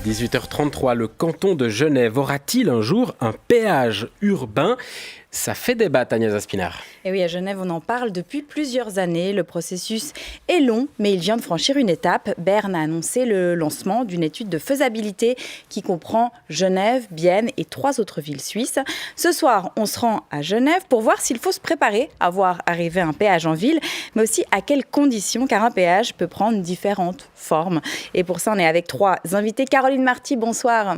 18h33, le canton de Genève aura-t-il un jour un péage urbain ? Ça fait débat, Agnès Aspinard. Et oui, à Genève, on en parle depuis plusieurs années. Le processus est long, mais il vient de franchir une étape. Berne a annoncé le lancement d'une étude de faisabilité qui comprend Genève, Bienne et 3 autres villes suisses. Ce soir, on se rend à Genève pour voir s'il faut se préparer à voir arriver un péage en ville, mais aussi à quelles conditions, car un péage peut prendre différentes formes. Et pour ça, on est avec 3 invités. Caroline Marty, bonsoir.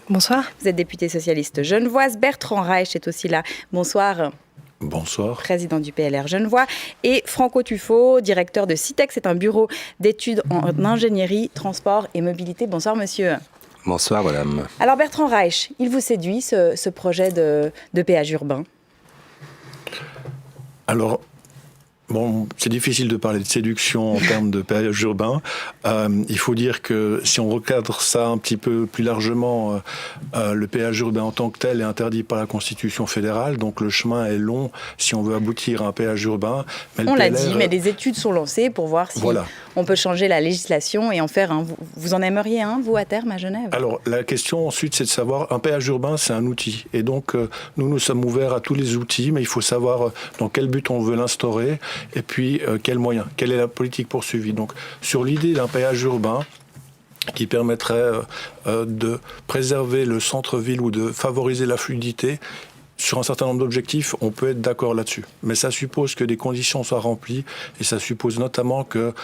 Bonsoir. Vous êtes députée socialiste genevoise. Bertrand Reich est aussi là. Bonsoir. Bonsoir. Président du PLR Genevois. Et Franco Tufo, directeur de CITEX, c'est un bureau d'études en ingénierie, transport et mobilité. Bonsoir, monsieur. Bonsoir, madame. Alors, Bertrand Reich, il vous séduit, ce projet de péage urbain ? Alors, bon, c'est difficile de parler de séduction en termes de péage urbain. Il faut dire que si on recadre ça un petit peu plus largement, le péage urbain en tant que tel est interdit par la Constitution fédérale, donc le chemin est long si on veut aboutir à un péage urbain. Mais on l'a dit, mais des études sont lancées pour voir si on peut changer la législation et en faire un. Vous en aimeriez un, vous, à terme, à Genève ? Alors, la question ensuite, c'est de savoir, un péage urbain, c'est un outil. Et donc, nous sommes ouverts à tous les outils, mais il faut savoir dans quel but on veut l'instaurer. Et puis, quels moyens, quelle est la politique poursuivie. Donc, sur l'idée d'un péage urbain qui permettrait de préserver le centre-ville ou de favoriser la fluidité, sur un certain nombre d'objectifs, on peut être d'accord là-dessus. Mais ça suppose que des conditions soient remplies et ça suppose notamment que,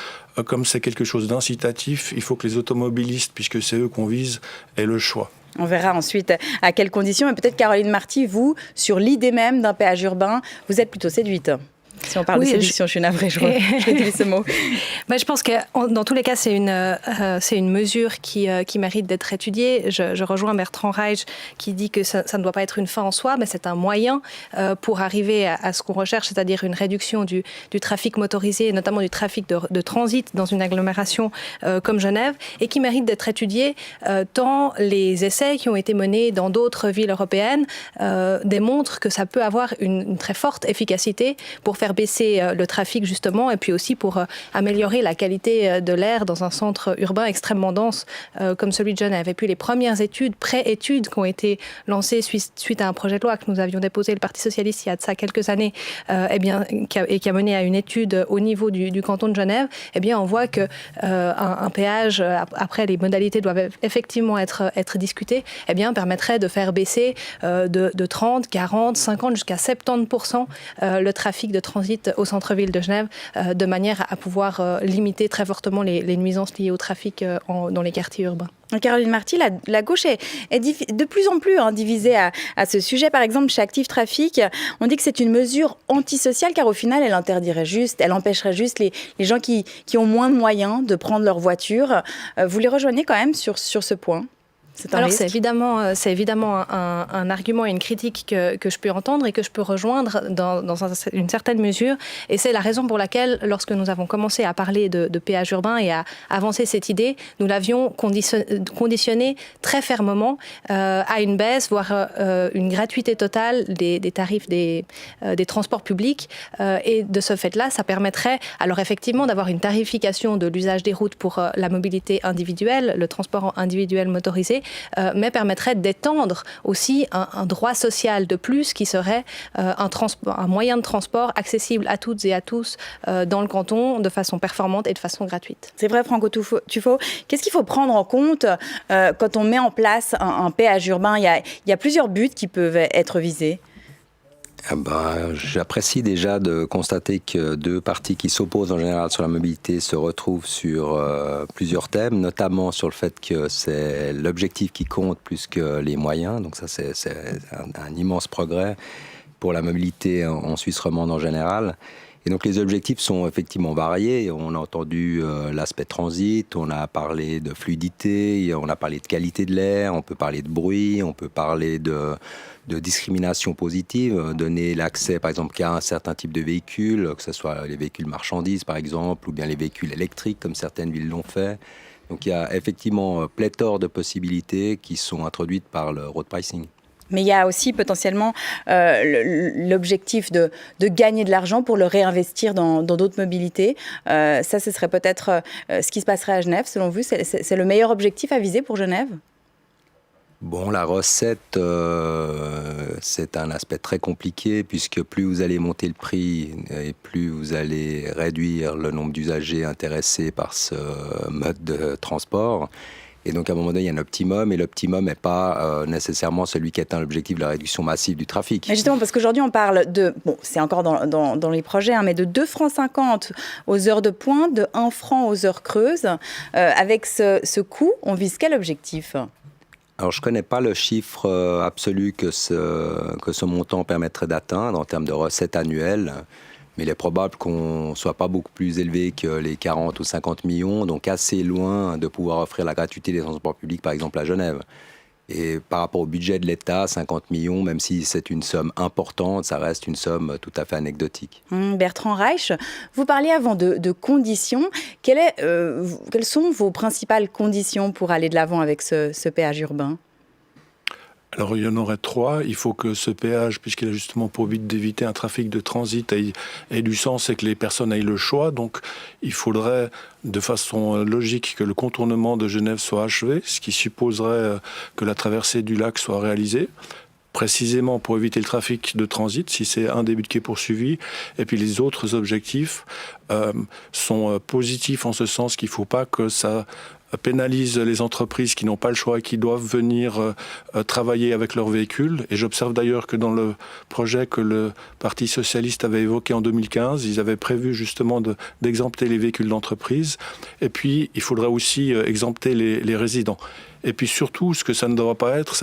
comme c'est quelque chose d'incitatif, il faut que les automobilistes, puisque c'est eux qu'on vise, aient le choix. On verra ensuite à quelles conditions. Et peut-être, Caroline Marty, vous, sur l'idée même d'un péage urbain, vous êtes plutôt séduite. Si on parle de séduction, je suis navrée, je utilise ce mot. Je pense que dans tous les cas, c'est une mesure qui mérite d'être étudiée. Je rejoins Bertrand Reich qui dit que ça ne doit pas être une fin en soi, mais c'est un moyen pour arriver à ce qu'on recherche, c'est-à-dire une réduction du trafic motorisé, et notamment du trafic de transit dans une agglomération comme Genève, et qui mérite d'être étudiée tant les essais qui ont été menés dans d'autres villes européennes démontrent que ça peut avoir une très forte efficacité pour faire baisser le trafic justement et puis aussi pour améliorer la qualité de l'air dans un centre urbain extrêmement dense comme celui de Genève. Et puis les premières études, pré-études qui ont été lancées suite à un projet de loi que nous avions déposé, le Parti socialiste, il y a de ça quelques années, qui a mené à une étude au niveau du canton de Genève, on voit que un péage, après les modalités doivent effectivement être discutées, permettrait de faire baisser de 30, 40, 50 jusqu'à 70% le trafic de transit au centre-ville de Genève, de manière à pouvoir limiter très fortement les nuisances liées au trafic dans les quartiers urbains. Caroline Marty, la gauche est de plus en plus divisée à ce sujet. Par exemple, chez Active Trafic, on dit que c'est une mesure antisociale car au final, elle empêcherait juste les gens qui ont moins de moyens de prendre leur voiture. Vous les rejoignez quand même sur ce point ? Alors c'est évidemment un argument et une critique que je peux entendre et que je peux rejoindre dans une certaine mesure. Et c'est la raison pour laquelle, lorsque nous avons commencé à parler de péage urbain et à avancer cette idée, nous l'avions conditionné très fermement à une baisse, voire une gratuité totale des tarifs des transports publics. Et de ce fait-là, ça permettrait alors effectivement d'avoir une tarification de l'usage des routes pour la mobilité individuelle, le transport individuel motorisé, mais permettrait d'étendre aussi un droit social de plus qui serait un moyen de transport accessible à toutes et à tous dans le canton de façon performante et de façon gratuite. C'est vrai, Franco Tufo. Qu'est-ce qu'il faut prendre en compte quand on met en place un péage urbain ? Il y a plusieurs buts qui peuvent être visés. J'apprécie déjà de constater que 2 partis qui s'opposent en général sur la mobilité se retrouvent sur plusieurs thèmes, notamment sur le fait que c'est l'objectif qui compte plus que les moyens. Donc ça, c'est un immense progrès pour la mobilité en Suisse romande en général. Et donc les objectifs sont effectivement variés. On a entendu l'aspect transit, on a parlé de fluidité, on a parlé de qualité de l'air, on peut parler de bruit, on peut parler de discrimination positive, donner l'accès par exemple qu'à un certain type de véhicules, que ce soit les véhicules marchandises par exemple, ou bien les véhicules électriques comme certaines villes l'ont fait. Donc il y a effectivement pléthore de possibilités qui sont introduites par le road pricing. Mais il y a aussi potentiellement l'objectif de gagner de l'argent pour le réinvestir dans d'autres mobilités. Ça, ce serait peut-être ce qui se passerait à Genève, selon vous. C'est le meilleur objectif à viser pour Genève ? Bon, la recette, c'est un aspect très compliqué puisque plus vous allez monter le prix et plus vous allez réduire le nombre d'usagers intéressés par ce mode de transport. Et donc, à un moment donné, il y a un optimum, et l'optimum n'est pas nécessairement celui qui atteint l'objectif de la réduction massive du trafic. Mais justement, parce qu'aujourd'hui, on parle de, bon, c'est encore dans les projets, hein, mais de 2,50 francs aux heures de pointe, de 1 franc aux heures creuses. Avec ce coût, on vise quel objectif ? Alors, je ne connais pas le chiffre absolu que ce montant permettrait d'atteindre en termes de recettes annuelles. Mais il est probable qu'on ne soit pas beaucoup plus élevé que les 40 ou 50 millions, donc assez loin de pouvoir offrir la gratuité des transports publics, par exemple à Genève. Et par rapport au budget de l'État, 50 millions, même si c'est une somme importante, ça reste une somme tout à fait anecdotique. Bertrand Reich, vous parliez avant de conditions. Quelles sont vos principales conditions pour aller de l'avant avec ce péage urbain ? Alors il y en aurait 3. Il faut que ce péage, puisqu'il a justement pour but d'éviter un trafic de transit, ait du sens et que les personnes aient le choix. Donc il faudrait de façon logique que le contournement de Genève soit achevé, ce qui supposerait que la traversée du lac soit réalisée, précisément pour éviter le trafic de transit, si c'est un des buts qui est poursuivi. Et puis les autres objectifs sont positifs en ce sens qu'il ne faut pas que ça pénalise les entreprises qui n'ont pas le choix et qui doivent venir travailler avec leurs véhicules. Et j'observe d'ailleurs que dans le projet que le Parti socialiste avait évoqué en 2015, ils avaient prévu justement d'exempter les véhicules d'entreprise. Et puis, il faudrait aussi exempter les résidents. Et puis surtout, ce que ça ne doit pas être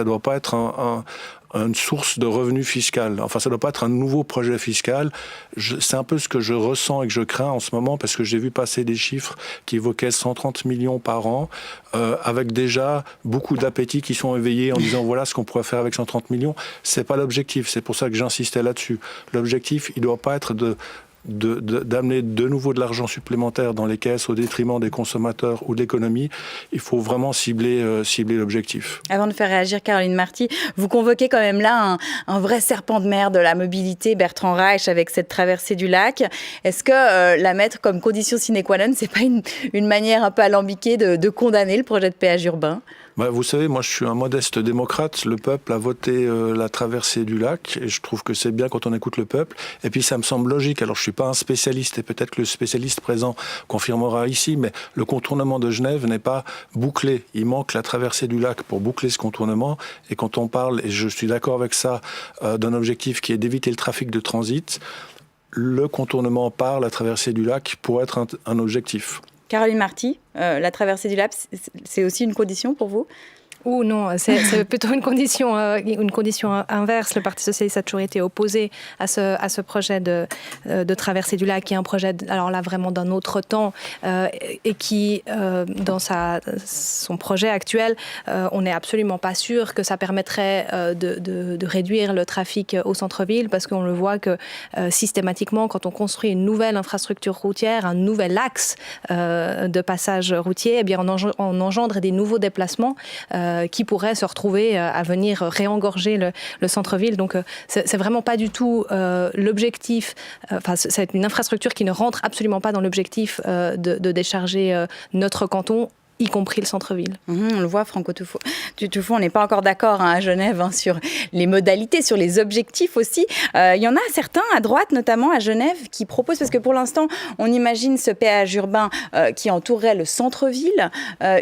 une source de revenus fiscal. Enfin, ça ne doit pas être un nouveau projet fiscal. C'est un peu ce que je ressens et que je crains en ce moment, parce que j'ai vu passer des chiffres qui évoquaient 130 millions par an, avec déjà beaucoup d'appétits qui sont éveillés en disant voilà ce qu'on pourrait faire avec 130 millions. C'est pas l'objectif. C'est pour ça que j'insistais là-dessus. L'objectif, il ne doit pas être d'amener de nouveau de l'argent supplémentaire dans les caisses au détriment des consommateurs ou de l'économie. Il faut vraiment cibler l'objectif. Avant de faire réagir Caroline Marty, vous convoquez quand même là un vrai serpent de mer de la mobilité, Bertrand Reich, avec cette traversée du lac. Est-ce que la mettre comme condition sine qua non, c'est pas une manière un peu alambiquée de condamner le projet de péage urbain ? Vous savez, moi je suis un modeste démocrate. Le peuple a voté la traversée du lac et je trouve que c'est bien quand on écoute le peuple. Et puis ça me semble logique. Alors je ne suis pas un spécialiste et peut-être que le spécialiste présent confirmera ici, mais le contournement de Genève n'est pas bouclé. Il manque la traversée du lac pour boucler ce contournement. Et quand on parle, et je suis d'accord avec ça, d'un objectif qui est d'éviter le trafic de transit, le contournement par la traversée du lac pourrait être un objectif. Caroline Marty, la traversée du lac, c'est aussi une condition pour vous ? Ou non, c'est plutôt une condition inverse. Le Parti socialiste a toujours été opposé à ce projet de traversée du lac, qui est un projet, alors là, vraiment d'un autre temps, et qui, dans son projet actuel, on n'est absolument pas sûr que ça permettrait de réduire le trafic au centre-ville, parce qu'on le voit que systématiquement, quand on construit une nouvelle infrastructure routière, un nouvel axe de passage routier, eh bien, on engendre des nouveaux déplacements qui pourraient se retrouver à venir réengorger le centre-ville. Donc, c'est vraiment pas du tout l'objectif. C'est une infrastructure qui ne rentre absolument pas dans l'objectif de décharger notre canton, y compris le centre-ville. On le voit, Franco Tufo, on n'est pas encore d'accord à Genève sur les modalités, sur les objectifs aussi. Il y en a certains à droite, notamment à Genève, qui proposent, parce que pour l'instant, on imagine ce péage urbain qui entourerait le centre-ville.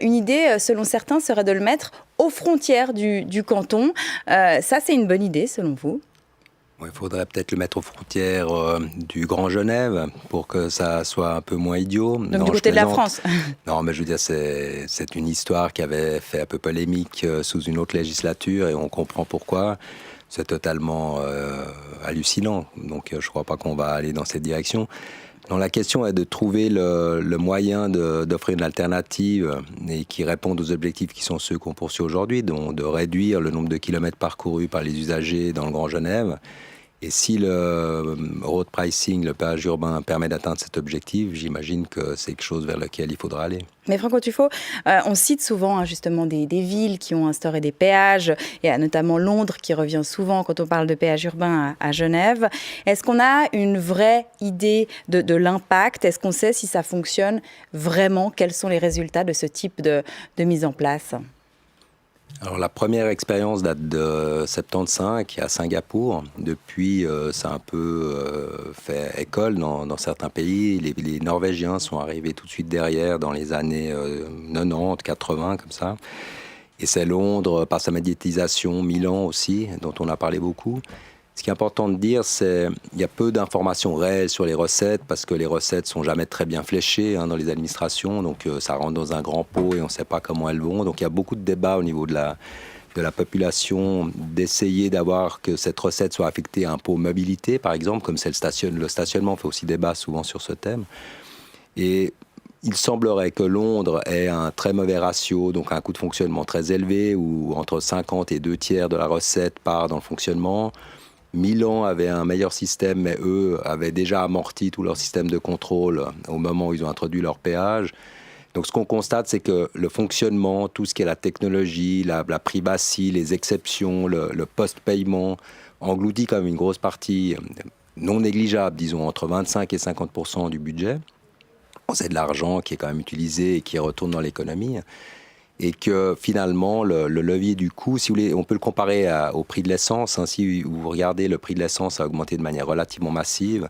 Une idée, selon certains, serait de le mettre aux frontières du canton. Ça, c'est une bonne idée, selon vous ? Il faudrait peut-être le mettre aux frontières du Grand Genève pour que ça soit un peu moins idiot. Donc du côté de la France. Non, mais je veux dire, c'est une histoire qui avait fait un peu polémique sous une autre législature et on comprend pourquoi. C'est totalement hallucinant. Donc je ne crois pas qu'on va aller dans cette direction. Donc la question est de trouver le moyen d'offrir une alternative et qui réponde aux objectifs qui sont ceux qu'on poursuit aujourd'hui, donc de réduire le nombre de kilomètres parcourus par les usagers dans le Grand Genève Et si le road pricing, le péage urbain, permet d'atteindre cet objectif, j'imagine que c'est quelque chose vers lequel il faudra aller. Mais Franco Tufo, on cite souvent justement des villes qui ont instauré des péages. Il y a notamment Londres qui revient souvent quand on parle de péage urbain à Genève. Est-ce qu'on a une vraie idée de l'impact? Est-ce qu'on sait si ça fonctionne vraiment? Quels sont les résultats de ce type de mise en place? Alors la première expérience date de 75 à Singapour. Depuis, ça a un peu fait école dans certains pays. Les Norvégiens sont arrivés tout de suite derrière dans les années 90, 80, comme ça. Et c'est Londres, par sa médiatisation, Milan aussi, dont on a parlé beaucoup. Ce qui est important de dire, c'est qu'il y a peu d'informations réelles sur les recettes, parce que les recettes sont jamais très bien fléchées dans les administrations, donc ça rentre dans un grand pot et on ne sait pas comment elles vont. Donc il y a beaucoup de débats au niveau de la population, d'essayer d'avoir que cette recette soit affectée à un pot mobilité, par exemple, comme c'est le stationnement, on fait aussi débat souvent sur ce thème. Et il semblerait que Londres ait un très mauvais ratio, donc un coût de fonctionnement très élevé, où entre 50 et 2/3 de la recette part dans le fonctionnement. Milan avait un meilleur système, mais eux avaient déjà amorti tout leur système de contrôle au moment où ils ont introduit leur péage. Donc ce qu'on constate, c'est que le fonctionnement, tout ce qui est la technologie, la privacy, les exceptions, le post-paiement, engloutit quand même une grosse partie non négligeable, disons entre 25 et 50% du budget. C'est de l'argent qui est quand même utilisé et qui retourne dans l'économie. Et que finalement, le levier du coût, si vous voulez, on peut le comparer au prix de l'essence. Si vous regardez, le prix de l'essence a augmenté de manière relativement massive.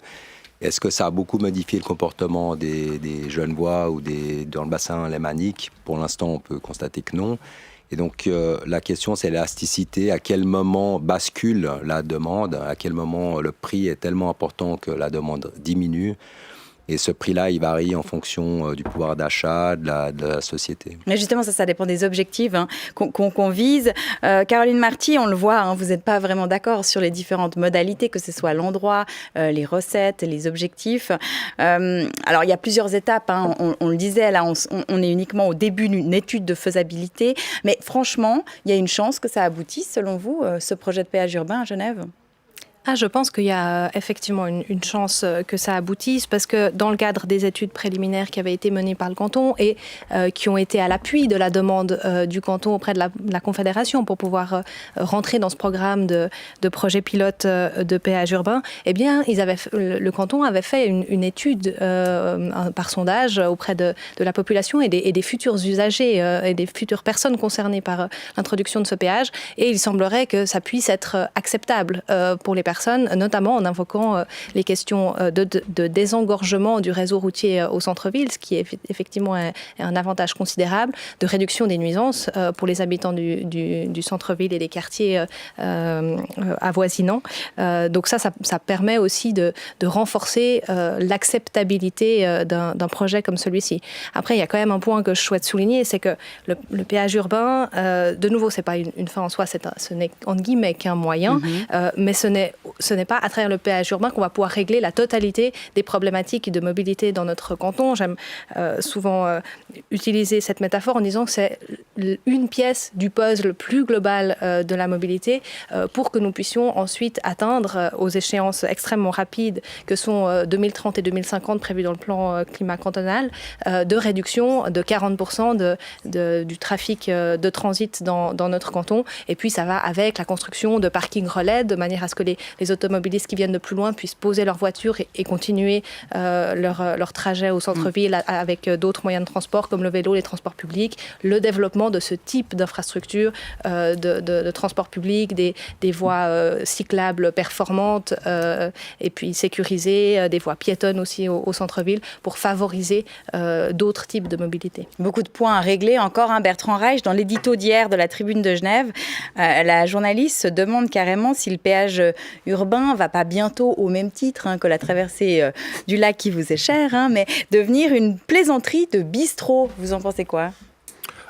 Est-ce que ça a beaucoup modifié le comportement des Genevois ou dans le bassin lémanique? Pour l'instant, on peut constater que non. Et donc, la question, c'est l'élasticité. À quel moment bascule la demande? À quel moment le prix est tellement important que la demande diminue? Et ce prix-là, il varie en fonction du pouvoir d'achat, de la société. Mais justement, ça dépend des objectifs qu'on vise. Caroline Marty, on le voit, vous n'êtes pas vraiment d'accord sur les différentes modalités, que ce soit l'endroit, les recettes, les objectifs. Alors, il y a plusieurs étapes. On le disait, là, on est uniquement au début d'une étude de faisabilité. Mais franchement, il y a une chance que ça aboutisse, selon vous, ce projet de péage urbain à Genève? Je pense qu'il y a effectivement une chance que ça aboutisse, parce que dans le cadre des études préliminaires qui avaient été menées par le canton et qui ont été à l'appui de la demande du canton auprès de la Confédération pour pouvoir rentrer dans ce programme de projet pilote de péage urbain, eh bien, le canton avait fait une étude par sondage auprès de la population et des futurs usagers et des futures personnes concernées par l'introduction de ce péage, et il semblerait que ça puisse être acceptable pour les personnes, notamment en invoquant les questions de désengorgement du réseau routier au centre-ville, ce qui est effectivement un avantage considérable, de réduction des nuisances pour les habitants du centre-ville et des quartiers avoisinants. Donc ça permet aussi de renforcer l'acceptabilité d'un projet comme celui-ci. Après, il y a quand même un point que je souhaite souligner, c'est que le péage urbain, de nouveau, c'est pas une fin en soi, ce n'est entre guillemets qu'un moyen, mais ce n'est pas à travers le péage urbain qu'on va pouvoir régler la totalité des problématiques de mobilité dans notre canton. J'aime souvent utiliser cette métaphore en disant que c'est une pièce du puzzle plus global de la mobilité pour que nous puissions ensuite atteindre aux échéances extrêmement rapides que sont 2030 et 2050 prévues dans le plan climat cantonal, de réduction de 40% du trafic de transit dans notre canton. Et puis ça va avec la construction de parkings relais de manière à ce que les automobilistes qui viennent de plus loin puissent poser leur voiture et continuer leur trajet au centre-ville avec d'autres moyens de transport comme le vélo, les transports publics, le développement de ce type d'infrastructures de transport public, des voies cyclables performantes et puis sécurisées, des voies piétonnes aussi au centre-ville pour favoriser d'autres types de mobilité. Beaucoup de points à régler encore. Bertrand Reich, dans l'édito d'hier de la Tribune de Genève, la journaliste se demande carrément si le péage urbain va pas bientôt, au même titre que la traversée du lac qui vous est chère, mais devenir une plaisanterie de bistrot. Vous en pensez quoi ?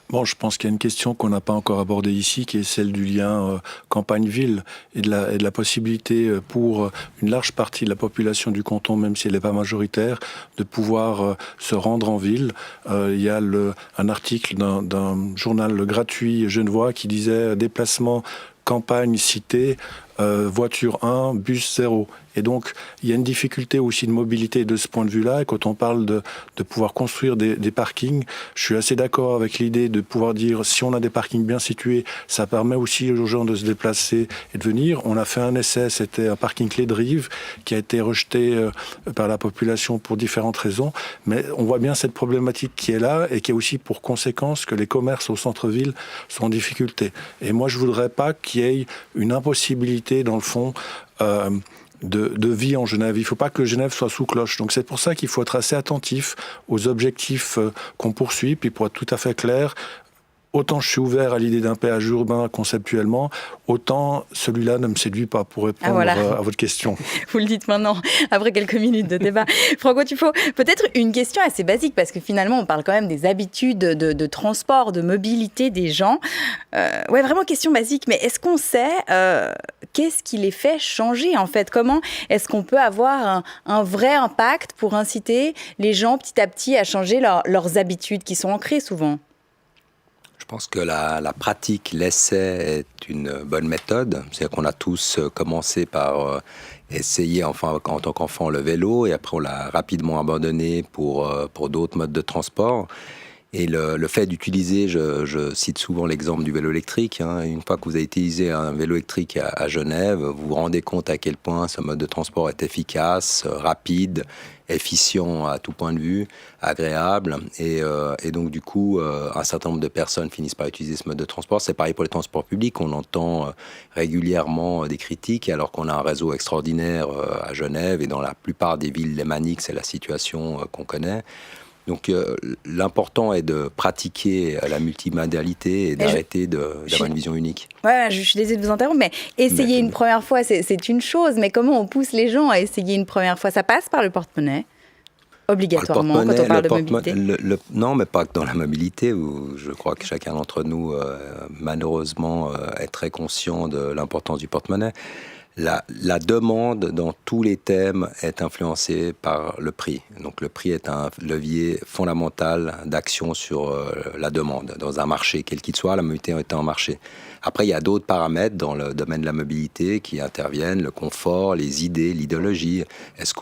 Bon, je pense qu'il y a une question qu'on n'a pas encore abordée ici, qui est celle du lien campagne-ville et de la possibilité pour une large partie de la population du canton, même si elle n'est pas majoritaire, de pouvoir se rendre en ville. Il y a un article d'un journal gratuit genevois qui disait « Déplacement campagne, cité, voiture 1, bus 0. Et donc, il y a une difficulté aussi de mobilité de ce point de vue-là. Et quand on parle de pouvoir construire des parkings, je suis assez d'accord avec l'idée de pouvoir dire, si on a des parkings bien situés, ça permet aussi aux gens de se déplacer et de venir. On a fait un essai, c'était un parking clé de Rive, qui a été rejeté par la population pour différentes raisons. Mais on voit bien cette problématique qui est là et qui a aussi pour conséquence que les commerces au centre-ville sont en difficulté. Et moi, je voudrais pas qu'il y ait une impossibilité, dans le fond, de vie en Genève. Il ne faut pas que Genève soit sous cloche. Donc c'est pour ça qu'il faut être assez attentif aux objectifs qu'on poursuit. Puis pour être tout à fait clair, autant je suis ouvert à l'idée d'un péage urbain conceptuellement, autant celui-là ne me séduit pas, pour répondre à votre question. Vous le dites maintenant, après quelques minutes de débat. Franco Tufo, peut-être une question assez basique, parce que finalement, on parle quand même des habitudes de transport, de mobilité des gens. Ouais, vraiment question basique, mais est-ce qu'on sait qu'est-ce qui les fait changer, en fait? Comment est-ce qu'on peut avoir un vrai impact pour inciter les gens petit à petit à changer leurs habitudes qui sont ancrées souvent? Je pense que la pratique, l'essai est une bonne méthode. C'est-à-dire qu'on a tous commencé par essayer, enfin, en tant qu'enfant, le vélo, et après on l'a rapidement abandonné pour d'autres modes de transport. Et le fait d'utiliser, je cite souvent l'exemple du vélo électrique, hein. Une fois que vous avez utilisé un vélo électrique à Genève, vous vous rendez compte à quel point ce mode de transport est efficace, rapide, efficient à tout point de vue, agréable. Et donc du coup, un certain nombre de personnes finissent par utiliser ce mode de transport. C'est pareil pour les transports publics. On entend régulièrement des critiques, alors qu'on a un réseau extraordinaire à Genève, et dans la plupart des villes lémaniques, c'est la situation qu'on connaît. Donc l'important est de pratiquer la multimodalité et d'arrêter d'avoir une vision unique. Ouais, je suis désolée de vous interrompre, mais essayer une première fois, c'est une chose, mais comment on pousse les gens à essayer une première fois? Ça passe par le porte-monnaie, obligatoirement, quand on parle de mobilité. Non, mais pas que dans la mobilité, où je crois que chacun d'entre nous, malheureusement, est très conscient de l'importance du porte-monnaie. La demande dans tous les thèmes est influencée par le prix. Donc le prix est un levier fondamental d'action sur la demande dans un marché, quel qu'il soit, la mobilité étant un marché. Après, il y a d'autres paramètres dans le domaine de la mobilité qui interviennent, le confort, les idées, l'idéologie. Est-ce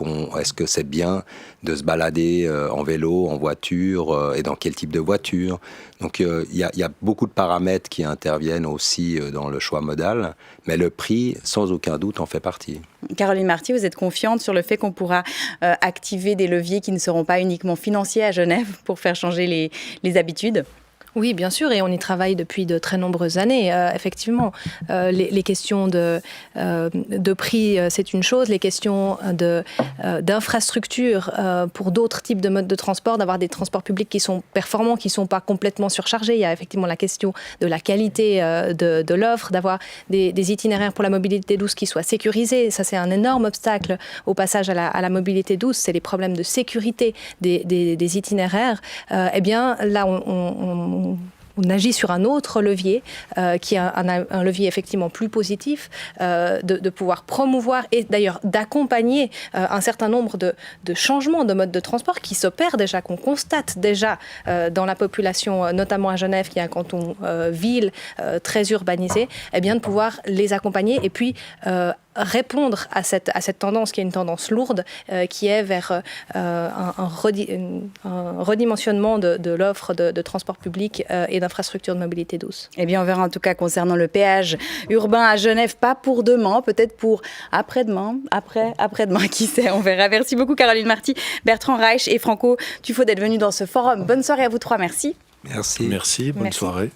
que c'est bien de se balader en vélo, en voiture, et dans quel type de voiture? Donc il y a beaucoup de paramètres qui interviennent aussi dans le choix modal, mais le prix, sans aucun doute, en fait partie. Caroline Marty, vous êtes confiante sur le fait qu'on pourra activer des leviers qui ne seront pas uniquement financiers à Genève pour faire changer les habitudes? Oui, bien sûr, et on y travaille depuis de très nombreuses années. Effectivement, les questions de prix, c'est une chose. Les questions d'infrastructure pour d'autres types de modes de transport, d'avoir des transports publics qui sont performants, qui ne sont pas complètement surchargés. Il y a effectivement la question de la qualité de l'offre, d'avoir des itinéraires pour la mobilité douce qui soient sécurisés. Ça, c'est un énorme obstacle au passage à la mobilité douce. C'est les problèmes de sécurité des itinéraires. Eh bien, là, on agit sur un autre levier, qui est un levier effectivement plus positif, de pouvoir promouvoir et d'ailleurs d'accompagner un certain nombre de changements de mode de transport qui s'opèrent déjà, qu'on constate déjà dans la population, notamment à Genève, qui est un canton ville très urbanisé, eh bien de pouvoir les accompagner et puis répondre à cette tendance qui est une tendance lourde, qui est vers un redimensionnement de l'offre de transport public et d'infrastructures de mobilité douce. Eh bien, on verra en tout cas concernant le péage urbain à Genève, pas pour demain, peut-être pour après-demain, après-demain, qui sait, on verra. Merci beaucoup Caroline Marty, Bertrand Reich et Franco Tufo d'être venus dans ce forum. Bonne soirée à vous trois, merci. Merci. Merci, bonne soirée.